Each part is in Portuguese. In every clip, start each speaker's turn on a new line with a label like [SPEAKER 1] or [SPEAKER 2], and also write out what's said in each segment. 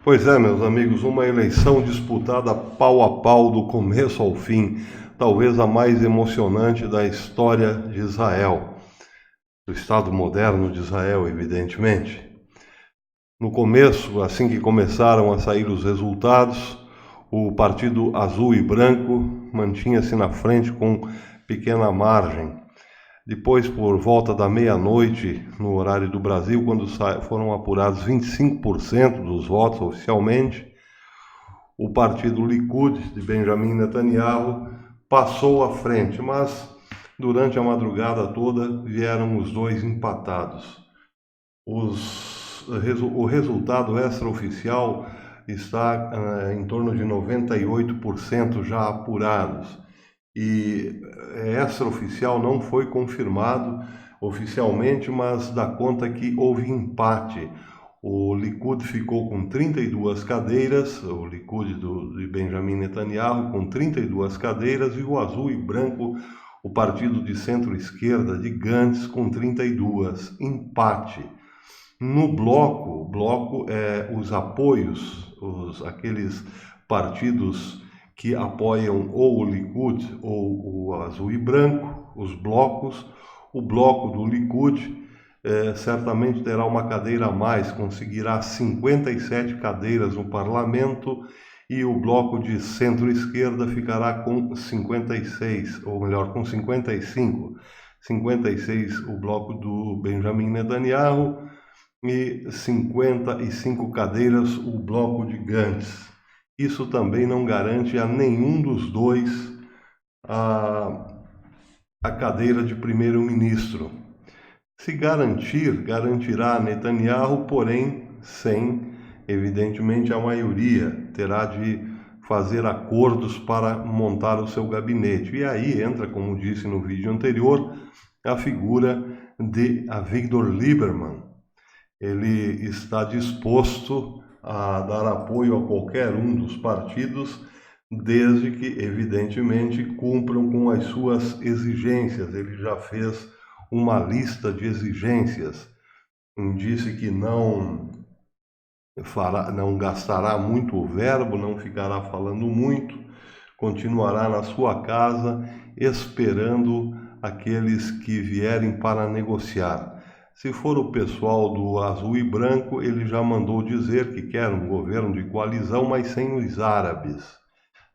[SPEAKER 1] Pois é, meus amigos, uma eleição disputada pau a pau do começo ao fim, talvez a mais emocionante da história de Israel, do Estado moderno de Israel, evidentemente. No começo, assim que começaram a sair os resultados, o Partido Azul e Branco mantinha-se na frente com pequena margem. Depois, por volta da meia-noite, no horário do Brasil, quando foram apurados 25% dos votos oficialmente, o partido Likud de Benjamin Netanyahu passou à frente, mas durante a madrugada toda vieram os dois empatados. O resultado extraoficial está em torno de 98% já apurados. E extraoficial não foi confirmado oficialmente, mas dá conta que houve empate. O Likud ficou com 32 cadeiras, o Likud de Benjamin Netanyahu com 32 cadeiras e o Azul e Branco, o partido de centro-esquerda de Gantz com 32, empate. No bloco, o bloco é os apoios, aqueles partidos que apoiam ou o Likud ou o Azul e Branco, os blocos. O bloco do Likud certamente terá uma cadeira a mais, conseguirá 57 cadeiras no parlamento, e o bloco de centro-esquerda ficará com 56, ou melhor, com 55. 56 o bloco do Benjamin Netanyahu e 55 cadeiras o bloco de Gantz. Isso também não garante a nenhum dos dois a cadeira de primeiro-ministro. Se garantir, garantirá Netanyahu, porém sem, evidentemente, a maioria. Terá de fazer acordos para montar o seu gabinete. E aí entra, como disse no vídeo anterior, a figura de Avigdor Lieberman. Ele está disposto a dar apoio a qualquer um dos partidos, desde que, evidentemente, cumpram com as suas exigências. Ele já fez uma lista de exigências, disse que não gastará muito o verbo, não ficará falando muito, continuará na sua casa esperando aqueles que vierem para negociar. Se for o pessoal do Azul e Branco, ele já mandou dizer que quer um governo de coalizão, mas sem os árabes.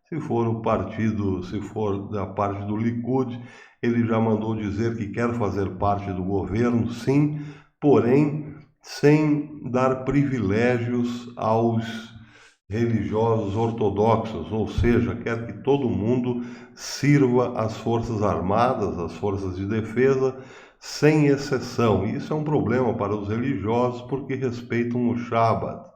[SPEAKER 1] Se for o partido, se for da parte do Likud, ele já mandou dizer que quer fazer parte do governo, sim, porém sem dar privilégios aos religiosos ortodoxos, ou seja, quer que todo mundo sirva às Forças Armadas, às Forças de Defesa, sem exceção. Isso é um problema para os religiosos porque respeitam o Shabat.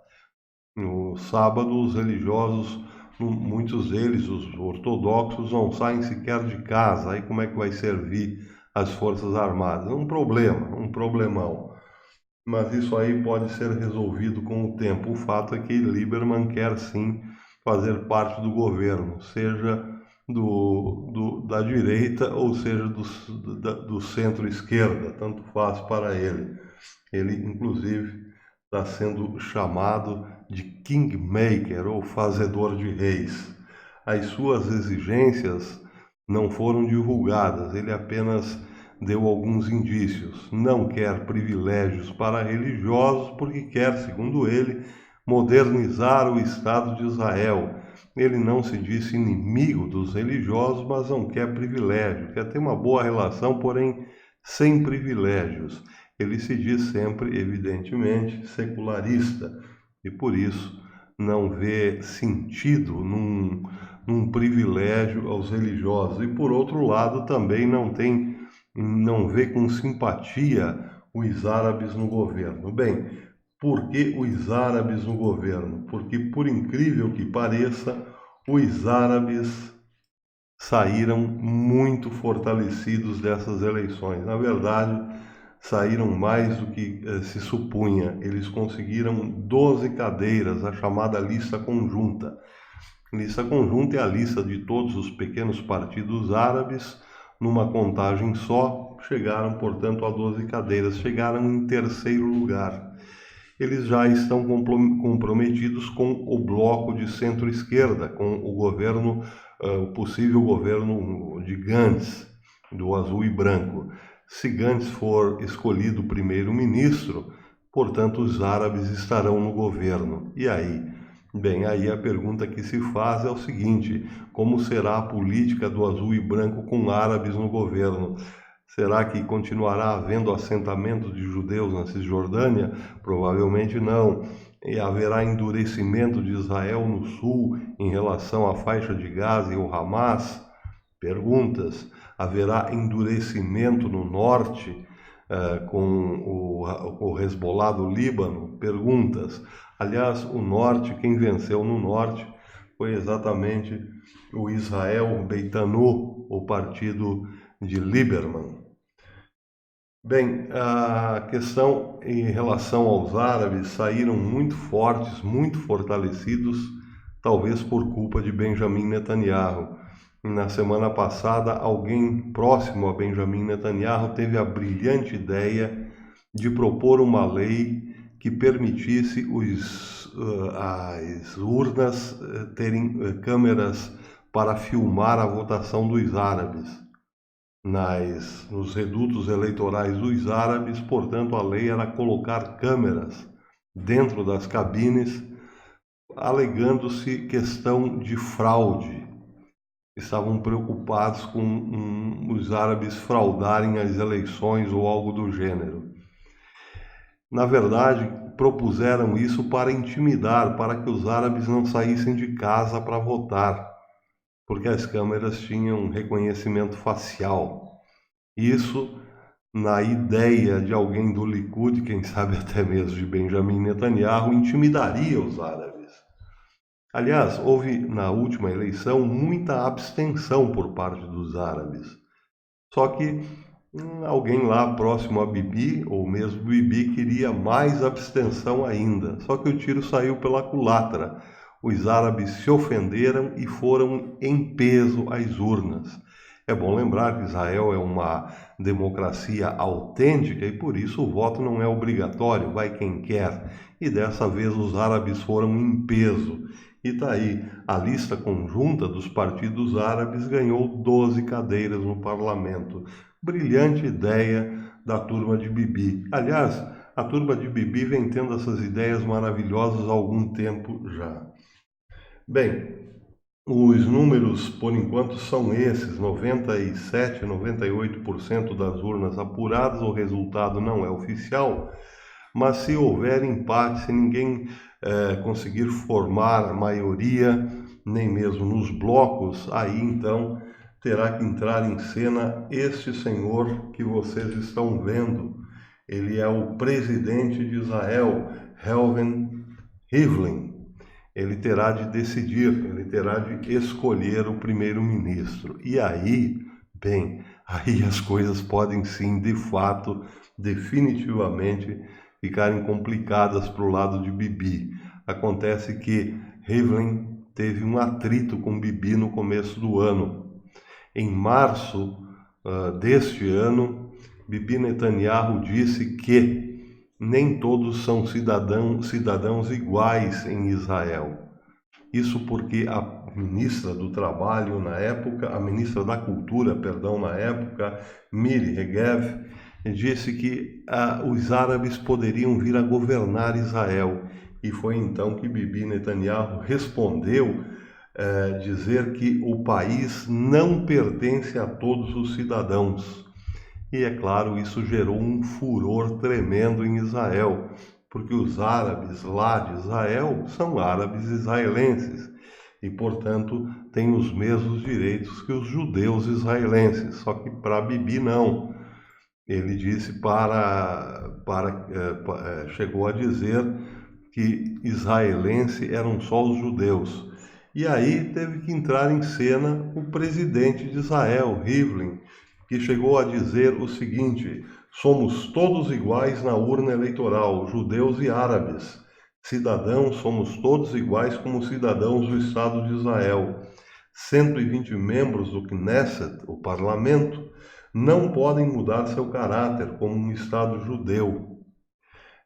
[SPEAKER 1] No sábado, os religiosos, muitos deles, os ortodoxos, não saem sequer de casa. Aí como é que vai servir as Forças Armadas? É um problema, um problemão. Mas isso aí pode ser resolvido com o tempo. O fato é que Lieberman quer sim fazer parte do governo, seja da direita ou seja do centro-esquerda, tanto faz para ele. Ele, inclusive, está sendo chamado de Kingmaker, ou fazedor de reis. As suas exigências não foram divulgadas, ele apenas deu alguns indícios. Não quer privilégios para religiosos porque quer, segundo ele, modernizar o Estado de Israel. Ele não se disse inimigo dos religiosos, mas não quer privilégio, quer ter uma boa relação, porém sem privilégios. Ele se diz sempre, evidentemente, secularista e por isso não vê sentido num privilégio aos religiosos. E por outro lado também não vê com simpatia os árabes no governo. Bem, por que os árabes no governo? Porque, por incrível que pareça, os árabes saíram muito fortalecidos dessas eleições. Na verdade, saíram mais do que se supunha. Eles conseguiram 12 cadeiras, a chamada lista conjunta. Lista conjunta é a lista de todos os pequenos partidos árabes, numa contagem só, chegaram, portanto, a 12 cadeiras, chegaram em terceiro lugar. eles já estão comprometidos com o bloco de centro-esquerda, com o governo, o possível governo de Gantz, do azul e branco. Se Gantz for escolhido primeiro-ministro, portanto, os árabes estarão no governo. E aí? Bem, aí a pergunta que se faz é o seguinte: como será a política do azul e branco com árabes no governo? Será que continuará havendo assentamento de judeus na Cisjordânia? Provavelmente não. E haverá endurecimento de Israel no sul em relação à faixa de Gaza e o Hamas? Perguntas. Haverá endurecimento no norte com o Hezbollah do Líbano? Perguntas. Aliás, o norte, quem venceu no norte foi exatamente o Israel Beitanu, o partido de Lieberman. Bem, a questão em relação aos árabes saíram muito fortes, muito fortalecidos, talvez por culpa de Benjamin Netanyahu. Na semana passada, alguém próximo a Benjamin Netanyahu teve a brilhante ideia de propor uma lei que permitisse as urnas terem câmeras para filmar a votação dos árabes. Nos redutos eleitorais dos árabes, portanto, a lei era colocar câmeras dentro das cabines, alegando-se questão de fraude. Estavam preocupados com os árabes fraudarem as eleições ou algo do gênero. Na verdade, propuseram isso para intimidar, para que os árabes não saíssem de casa para votar, porque as câmeras tinham reconhecimento facial. Isso, na ideia de alguém do Likud, quem sabe até mesmo de Benjamin Netanyahu, intimidaria os árabes. Aliás, houve na última eleição muita abstenção por parte dos árabes. Só que alguém lá próximo a Bibi, ou mesmo Bibi, queria mais abstenção ainda. Só que o tiro saiu pela culatra. Os árabes se ofenderam e foram em peso às urnas. É bom lembrar que Israel é uma democracia autêntica e por isso o voto não é obrigatório, vai quem quer. E dessa vez os árabes foram em peso. E está aí, a lista conjunta dos partidos árabes ganhou 12 cadeiras no parlamento. Brilhante ideia da turma de Bibi. Aliás, a turma de Bibi vem tendo essas ideias maravilhosas há algum tempo já. Bem, os números por enquanto são esses: 97, 98% das urnas apuradas, o resultado não é oficial, mas se houver empate, se ninguém conseguir formar a maioria, nem mesmo nos blocos, aí então terá que entrar em cena este senhor que vocês estão vendo. Ele é o presidente de Israel, Reuven Rivlin. Ele terá de decidir, ele terá de escolher o primeiro-ministro. E aí, bem, aí as coisas podem sim, de fato, definitivamente ficarem complicadas para o lado de Bibi. Acontece que Rivlin teve um atrito com Bibi no começo do ano. Em março deste ano, Bibi Netanyahu disse que nem todos são cidadãos iguais em Israel. Isso porque a ministra do Trabalho na época, a ministra da Cultura, perdão, na época, Miri Regev, disse que os árabes poderiam vir a governar Israel. E foi então que Bibi Netanyahu respondeu dizer que o país não pertence a todos os cidadãos. E é claro, isso gerou um furor tremendo em Israel, porque os árabes lá de Israel são árabes israelenses e, portanto, têm os mesmos direitos que os judeus israelenses, só que para Bibi não. Ele disse chegou a dizer que israelense eram só os judeus. E aí teve que entrar em cena o presidente de Israel, Rivlin, que chegou a dizer o seguinte: somos todos iguais na urna eleitoral, judeus e árabes. Cidadãos, somos todos iguais como cidadãos do Estado de Israel. 120 membros do Knesset, o parlamento, não podem mudar seu caráter como um Estado judeu.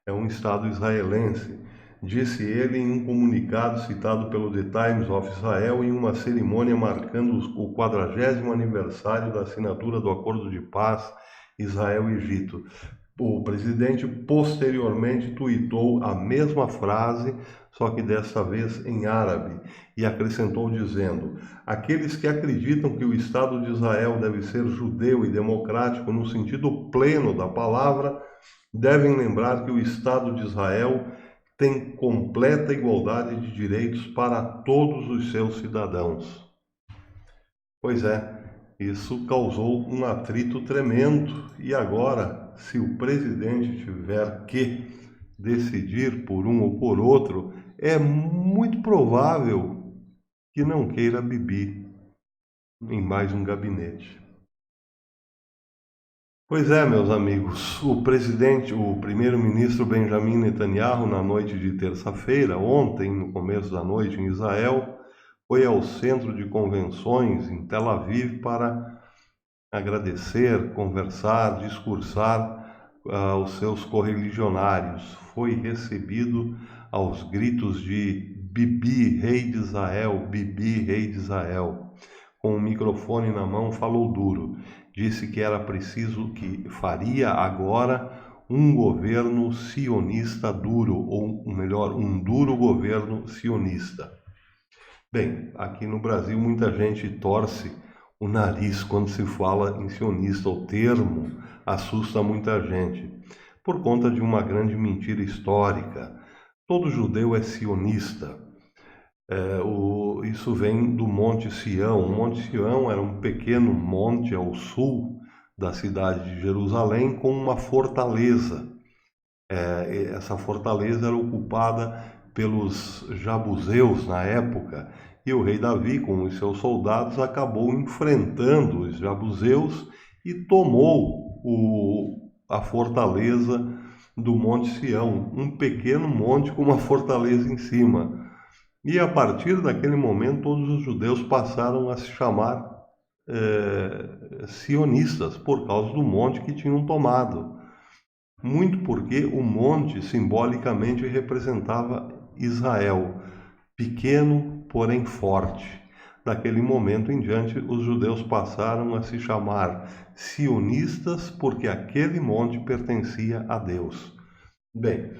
[SPEAKER 1] é um Estado israelense, disse ele em um comunicado citado pelo The Times of Israel em uma cerimônia marcando o 40º aniversário da assinatura do Acordo de Paz Israel-Egito. O presidente posteriormente tuitou a mesma frase, só que desta vez em árabe, e acrescentou dizendo: aqueles que acreditam que o Estado de Israel deve ser judeu e democrático no sentido pleno da palavra, devem lembrar que o Estado de Israel tem completa igualdade de direitos para todos os seus cidadãos. Pois é, isso causou um atrito tremendo. E agora, se o presidente tiver que decidir por um ou por outro, é muito provável que não queira Bibi em mais um gabinete. Pois é, meus amigos, o primeiro-ministro Benjamin Netanyahu, na noite de terça-feira, ontem, no começo da noite em Israel, foi ao centro de convenções em Tel Aviv para agradecer, conversar, discursar aos seus correligionários. Foi recebido aos gritos de Bibi, rei de Israel, Bibi, rei de Israel. Com o microfone na mão, falou duro. Disse que era preciso, que faria agora um governo sionista duro, ou melhor, um duro governo sionista. Bem, aqui no Brasil muita gente torce o nariz quando se fala em sionista. O termo assusta muita gente, por conta de uma grande mentira histórica. Todo judeu é sionista. Isso vem do Monte Sião. O Monte Sião era um pequeno monte ao sul da cidade de Jerusalém com uma fortaleza. Essa fortaleza era ocupada pelos Jabuseus na época, e o rei Davi, com os seus soldados, acabou enfrentando os Jabuseus e tomou a fortaleza do Monte Sião, um pequeno monte com uma fortaleza em cima. E a partir daquele momento, todos os judeus passaram a se chamar sionistas, por causa do monte que tinham tomado. Muito porque o monte simbolicamente representava Israel, pequeno, porém forte. Daquele momento em diante, os judeus passaram a se chamar sionistas porque aquele monte pertencia a Deus. Bem,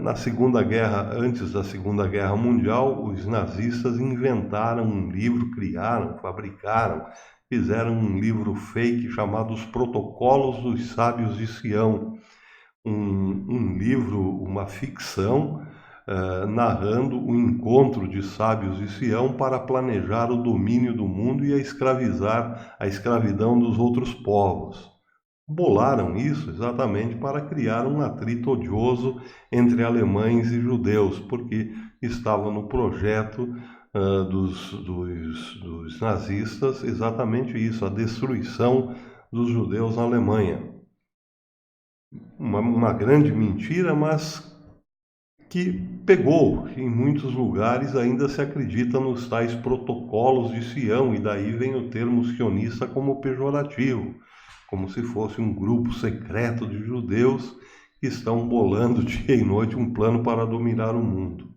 [SPEAKER 1] na Segunda Guerra, antes da Segunda Guerra Mundial, os nazistas inventaram um livro, criaram, fabricaram, fizeram um livro fake chamado Os Protocolos dos Sábios de Sião. Um livro, uma ficção, narrando o encontro de sábios de Sião para planejar o domínio do mundo e a escravidão dos outros povos. Bolaram isso exatamente para criar um atrito odioso entre alemães e judeus, porque estava no projeto dos nazistas exatamente isso, a destruição dos judeus na Alemanha. Uma grande mentira, mas que pegou. Em muitos lugares ainda se acredita nos tais protocolos de Sião, e daí vem o termo sionista como pejorativo, como se fosse um grupo secreto de judeus que estão bolando dia e noite um plano para dominar o mundo.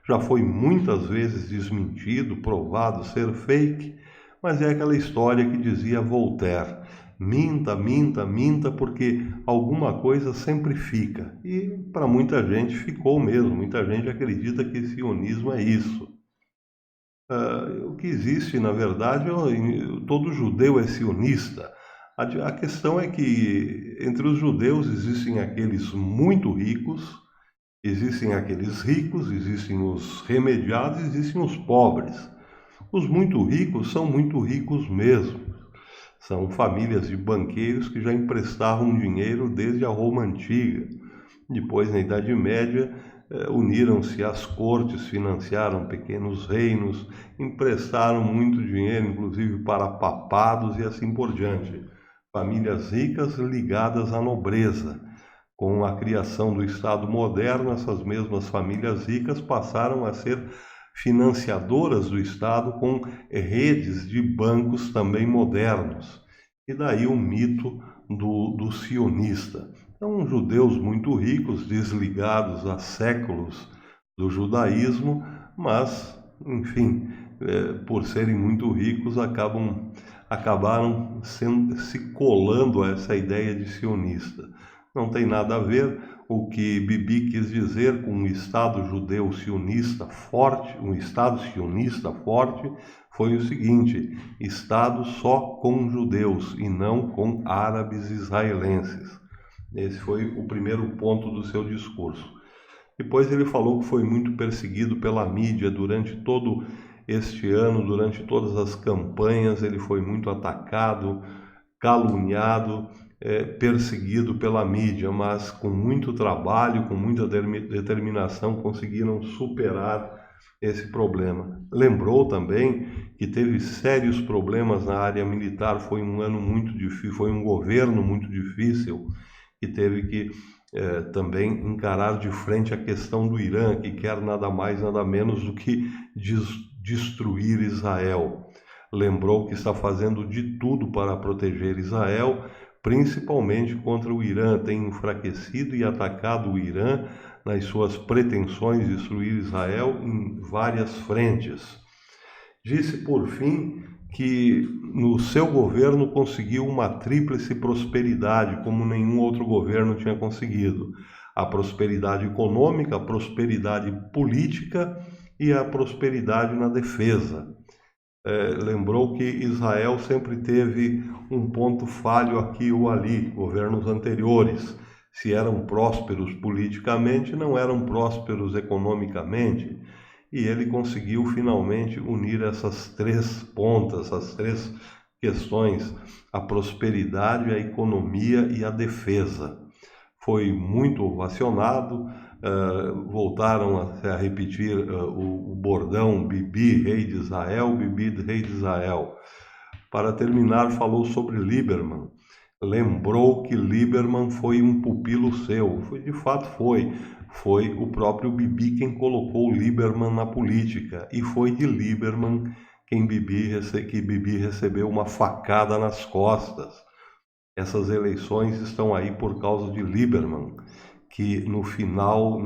[SPEAKER 1] Já foi muitas vezes desmentido, provado ser fake, mas é aquela história que dizia Voltaire: minta, minta, minta, porque alguma coisa sempre fica. E para muita gente ficou mesmo, muita gente acredita que sionismo é isso. O que existe, na verdade, todo judeu é sionista. A questão é que entre os judeus existem aqueles muito ricos, existem aqueles ricos, existem os remediados, existem os pobres. Os muito ricos são muito ricos mesmo. São famílias de banqueiros que já emprestavam dinheiro desde a Roma Antiga. Depois, na Idade Média, uniram-se às cortes, financiaram pequenos reinos, emprestaram muito dinheiro, inclusive para papados e assim por diante. Famílias ricas ligadas à nobreza. Com a criação do Estado moderno, essas mesmas famílias ricas passaram a ser financiadoras do Estado com redes de bancos também modernos. E daí o mito do sionista. São judeus muito ricos, desligados há séculos do judaísmo, mas, enfim, por serem muito ricos, acabaram se colando a essa ideia de sionista. Não tem nada a ver. O que Bibi quis dizer com um Estado judeu sionista forte, um Estado sionista forte, foi o seguinte: Estado só com judeus e não com árabes israelenses. Esse foi o primeiro ponto do seu discurso. Depois ele falou que foi muito perseguido pela mídia durante todo este ano, durante todas as campanhas, ele foi muito atacado, caluniado, perseguido pela mídia, mas com muito trabalho, com muita determinação, conseguiram superar esse problema. Lembrou também que teve sérios problemas na área militar, foi um ano muito difícil, foi um governo muito difícil, que teve que também encarar de frente a questão do Irã, que quer nada mais, nada menos do que destruir Israel. Lembrou que está fazendo de tudo para proteger Israel, principalmente contra o Irã. Tem enfraquecido e atacado o Irã nas suas pretensões de destruir Israel em várias frentes. Disse, por fim, que no seu governo conseguiu uma tríplice prosperidade, como nenhum outro governo tinha conseguido: a prosperidade econômica, a prosperidade política e a prosperidade na defesa. Lembrou que Israel sempre teve um ponto falho aqui ou ali, governos anteriores. Se eram prósperos politicamente, não eram prósperos economicamente. E ele conseguiu finalmente unir essas três pontas, essas três questões: a prosperidade, a economia e a defesa. Foi muito ovacionado. Voltaram a repetir o bordão Bibi, rei de Israel, Bibi, rei de Israel. Para terminar, falou sobre Lieberman. Lembrou que Lieberman foi um pupilo seu. De fato foi. Foi o próprio Bibi quem colocou Lieberman na política. E foi de Lieberman que Bibi recebeu uma facada nas costas. Essas eleições estão aí por causa de Lieberman, que no final,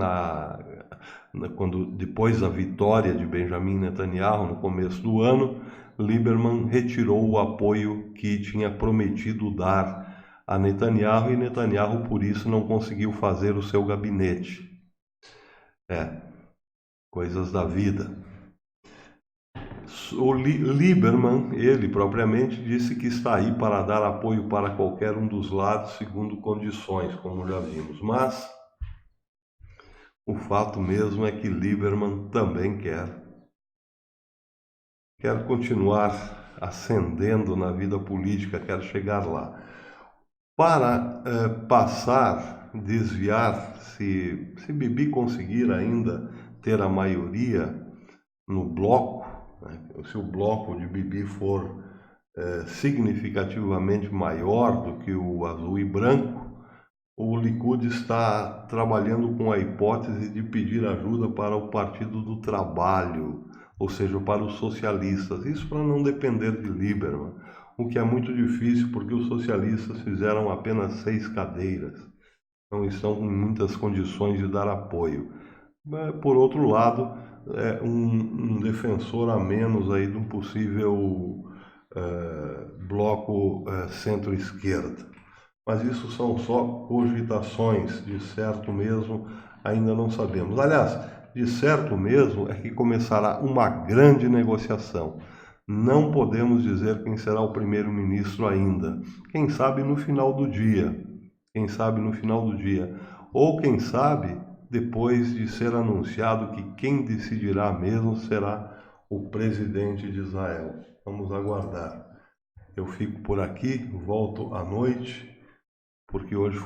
[SPEAKER 1] depois da vitória de Benjamin Netanyahu no começo do ano, Lieberman retirou o apoio que tinha prometido dar a Netanyahu, e Netanyahu por isso não conseguiu fazer o seu gabinete. Coisas da vida. O Lieberman, ele propriamente, disse que está aí para dar apoio para qualquer um dos lados, segundo condições, como já vimos. Mas o fato mesmo é que Lieberman também quer continuar ascendendo na vida política, quer chegar lá. Para desviar, se Bibi conseguir ainda ter a maioria no bloco, se o bloco de Bibi for significativamente maior do que o azul e branco, o Likud está trabalhando com a hipótese de pedir ajuda para o Partido do Trabalho, ou seja, para os socialistas. Isso para não depender de Lieberman, o que é muito difícil porque os socialistas fizeram apenas 6 cadeiras, não estão em muitas condições de dar apoio. Por outro lado, é um defensor a menos aí de um possível bloco centro-esquerda. Mas isso são só cogitações, de certo mesmo ainda não sabemos. Aliás, de certo mesmo é que começará uma grande negociação. Não podemos dizer quem será o primeiro-ministro ainda. Quem sabe no final do dia. Ou quem sabe depois de ser anunciado que quem decidirá mesmo será o presidente de Israel. Vamos aguardar. Eu fico por aqui, volto à noite, porque hoje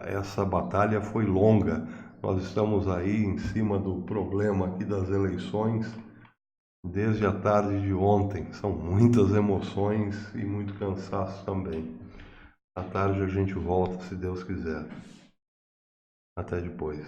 [SPEAKER 1] essa batalha foi longa. Nós estamos aí em cima do problema aqui das eleições desde a tarde de ontem. São muitas emoções e muito cansaço também. À tarde a gente volta, se Deus quiser. Até depois.